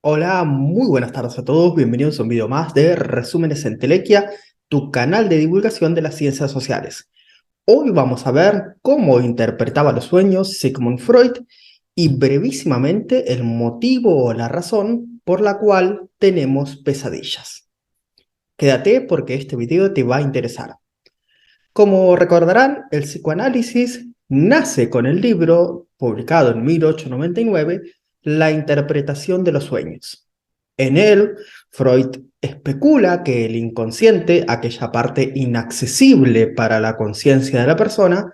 Hola, muy buenas tardes a todos, bienvenidos a un video más de Resúmenes en Telequia, tu canal de divulgación de las ciencias sociales. Hoy vamos a ver cómo interpretaba los sueños Sigmund Freud y brevísimamente el motivo o la razón por la cual tenemos pesadillas. Quédate porque este video te va a interesar. Como recordarán, el psicoanálisis nace con el libro, publicado en 1899, La interpretación de los sueños. En él, Freud especula que el inconsciente, aquella parte inaccesible para la conciencia de la persona,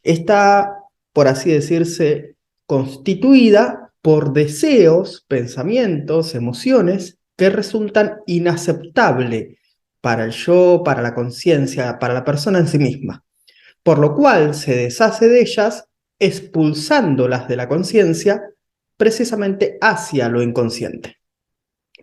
está, por así decirse, constituida por deseos, pensamientos, emociones que resultan inaceptables para el yo, para la conciencia, para la persona en sí misma, por lo cual se deshace de ellas expulsándolas de la conciencia precisamente hacia lo inconsciente.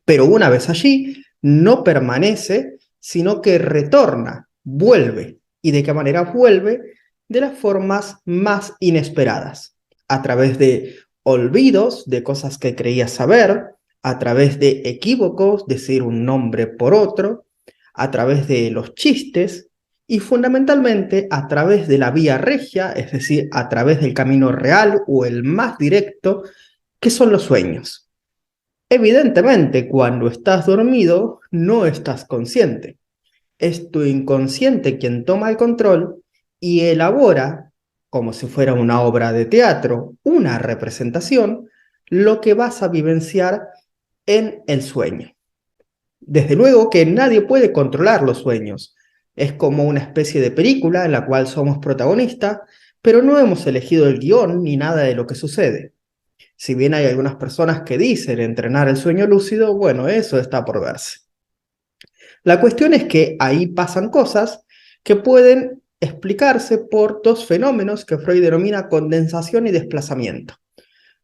Pero una vez allí, no permanece, sino que retorna, vuelve. ¿Y de qué manera vuelve? De las formas más inesperadas, a través de olvidos de cosas que creías saber, a través de equívocos, decir un nombre por otro, a través de los chistes y fundamentalmente a través de la vía regia, es decir, a través del camino real o el más directo, que son los sueños. Evidentemente, cuando estás dormido, no estás consciente. Es tu inconsciente quien toma el control y elabora, como si fuera una obra de teatro, una representación, lo que vas a vivenciar en el sueño. Desde luego que nadie puede controlar los sueños. Es como una especie de película en la cual somos protagonistas, pero no hemos elegido el guión ni nada de lo que sucede. Si bien hay algunas personas que dicen entrenar el sueño lúcido, bueno, eso está por verse. La cuestión es que ahí pasan cosas que pueden explicarse por dos fenómenos que Freud denomina condensación y desplazamiento.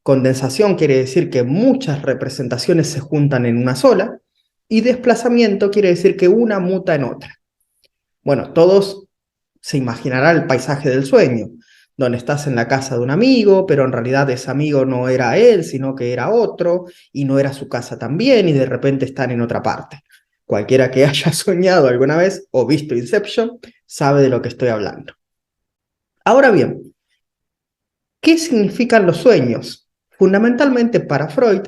Condensación quiere decir que muchas representaciones se juntan en una sola, y desplazamiento quiere decir que una muta en otra. Bueno, todos se imaginarán el paisaje del sueño, donde estás en la casa de un amigo, pero en realidad ese amigo no era él, sino que era otro, y no era su casa también, y de repente están en otra parte. Cualquiera que haya soñado alguna vez o visto Inception sabe de lo que estoy hablando. Ahora bien, ¿qué significan los sueños? Fundamentalmente para Freud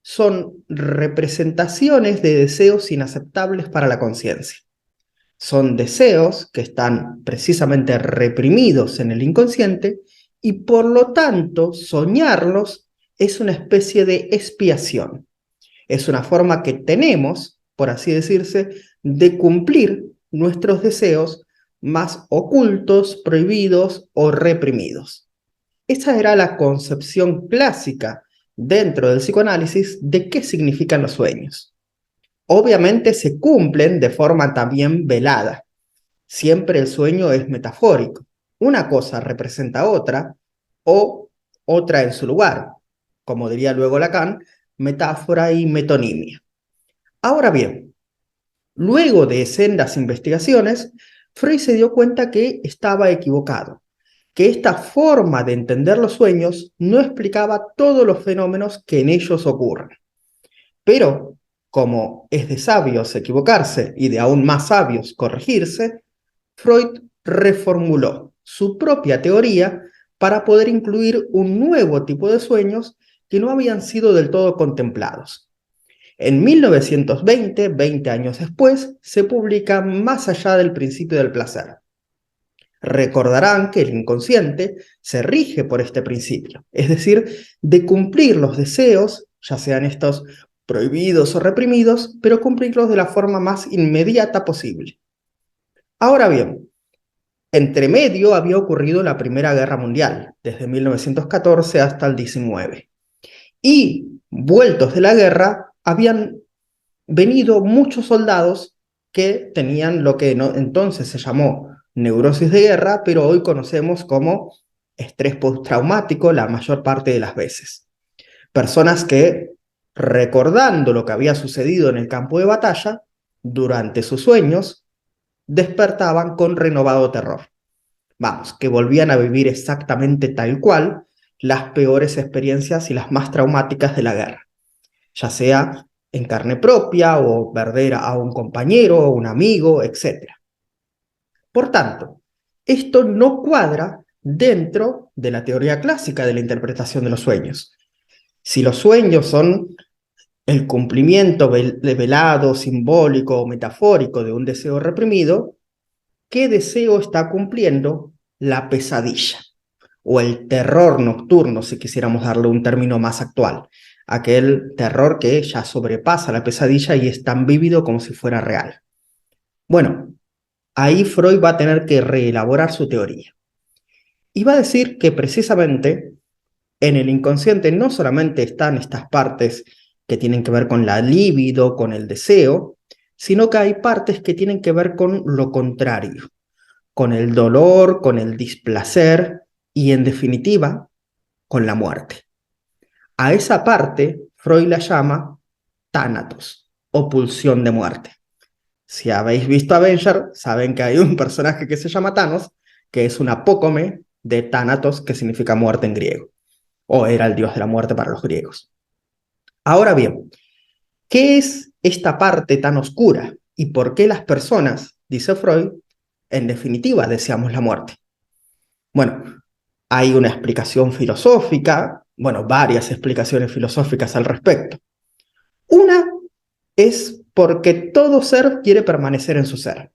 son representaciones de deseos inaceptables para la conciencia. Son deseos que están precisamente reprimidos en el inconsciente y por lo tanto soñarlos es una especie de expiación. Es una forma que tenemos, por así decirse, de cumplir nuestros deseos más ocultos, prohibidos o reprimidos. Esa era la concepción clásica dentro del psicoanálisis de qué significan los sueños. Obviamente se cumplen de forma también velada. Siempre el sueño es metafórico. Una cosa representa otra o otra en su lugar. Como diría luego Lacan, metáfora y metonimia. Ahora bien, luego de sendas investigaciones, Freud se dio cuenta que estaba equivocado, que esta forma de entender los sueños no explicaba todos los fenómenos que en ellos ocurren. Pero, como es de sabios equivocarse y de aún más sabios corregirse, Freud reformuló su propia teoría para poder incluir un nuevo tipo de sueños que no habían sido del todo contemplados. En 1920, 20 años después, se publica Más allá del principio del placer. Recordarán que el inconsciente se rige por este principio, es decir, de cumplir los deseos, ya sean estos prohibidos o reprimidos, pero cumplirlos de la forma más inmediata posible. Ahora bien, entre medio había ocurrido la Primera Guerra Mundial, desde 1914 hasta el 19. Y, vueltos de la guerra, habían venido muchos soldados que tenían lo que entonces se llamó neurosis de guerra, pero hoy conocemos como estrés postraumático la mayor parte de las veces. Personas que, recordando lo que había sucedido en el campo de batalla, durante sus sueños, despertaban con renovado terror. Vamos, que volvían a vivir exactamente tal cual las peores experiencias y las más traumáticas de la guerra. ya sea en carne propia o perder a un compañero, un amigo, etc. Por tanto, esto no cuadra dentro de la teoría clásica de la interpretación de los sueños. Si los sueños son el cumplimiento velado, simbólico o metafórico de un deseo reprimido, ¿qué deseo está cumpliendo la pesadilla? O el terror nocturno, si quisiéramos darle un término más actual. Aquel terror que ya sobrepasa la pesadilla y es tan vívido como si fuera real. Bueno, ahí Freud va a tener que reelaborar su teoría. Y va a decir que precisamente en el inconsciente no solamente están estas partes que tienen que ver con la libido, con el deseo, sino que hay partes que tienen que ver con lo contrario, con el dolor, con el displacer y, en definitiva, con la muerte. A esa parte Freud la llama tánatos o pulsión de muerte. Si habéis visto Avenger, saben que hay un personaje que se llama Thanos, que es un apócome de Thanatos, que significa muerte en griego, o era el dios de la muerte para los griegos. Ahora bien, ¿qué es esta parte tan oscura y por qué las personas, dice Freud, en definitiva deseamos la muerte? Bueno, hay una explicación filosófica, bueno, varias explicaciones filosóficas al respecto. Una es porque todo ser quiere permanecer en su ser.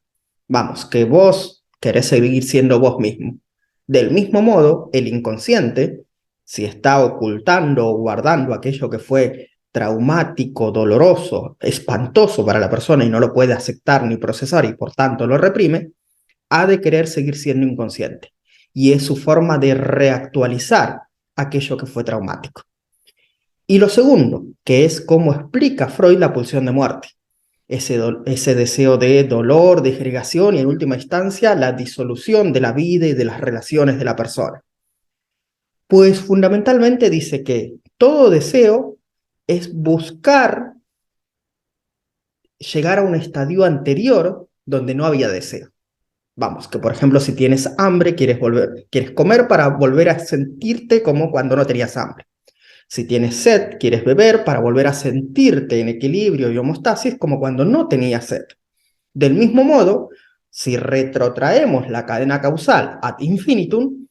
Vamos, que vos querés seguir siendo vos mismo. Del mismo modo, el inconsciente, si está ocultando o guardando aquello que fue traumático, doloroso, espantoso para la persona y no lo puede aceptar ni procesar y por tanto lo reprime, ha de querer seguir siendo inconsciente. Y es su forma de reactualizar aquello que fue traumático. Y lo segundo, que es cómo explica Freud la pulsión de muerte. Ese deseo de dolor, de disgregación y en última instancia la disolución de la vida y de las relaciones de la persona. Pues fundamentalmente dice que todo deseo es buscar llegar a un estadio anterior donde no había deseo. Vamos, que por ejemplo si tienes hambre, quieres comer para volver a sentirte como cuando no tenías hambre. Si tienes sed, quieres beber para volver a sentirte en equilibrio y homeostasis como cuando no tenías sed. Del mismo modo, si retrotraemos la cadena causal ad infinitum,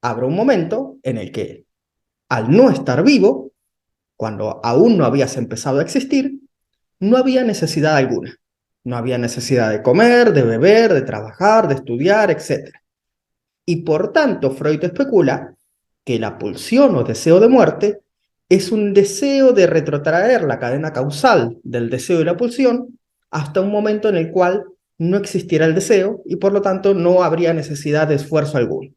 habrá un momento en el que, al no estar vivo, cuando aún no habías empezado a existir, no había necesidad alguna. No había necesidad de comer, de beber, de trabajar, de estudiar, etc. Y por tanto, Freud especula que la pulsión o deseo de muerte es un deseo de retrotraer la cadena causal del deseo y la pulsión hasta un momento en el cual no existiera el deseo y por lo tanto no habría necesidad de esfuerzo alguno,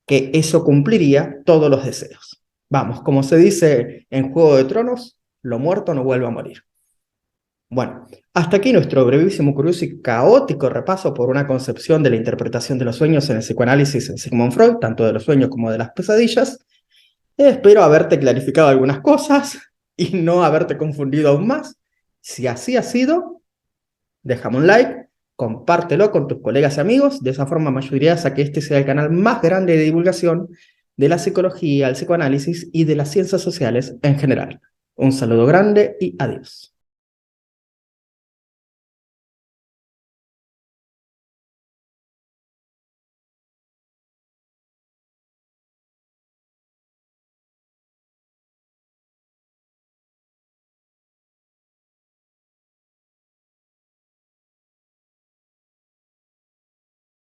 que eso cumpliría todos los deseos. Vamos, como se dice en Juego de Tronos, lo muerto no vuelve a morir. Bueno, hasta aquí nuestro brevísimo, curioso y caótico repaso por una concepción de la interpretación de los sueños en el psicoanálisis en Sigmund Freud, tanto de los sueños como de las pesadillas. Espero haberte clarificado algunas cosas y no haberte confundido aún más. Si así ha sido, déjame un like, compártelo con tus colegas y amigos, de esa forma me ayudarías a que este sea el canal más grande de divulgación de la psicología, el psicoanálisis y de las ciencias sociales en general. Un saludo grande y adiós.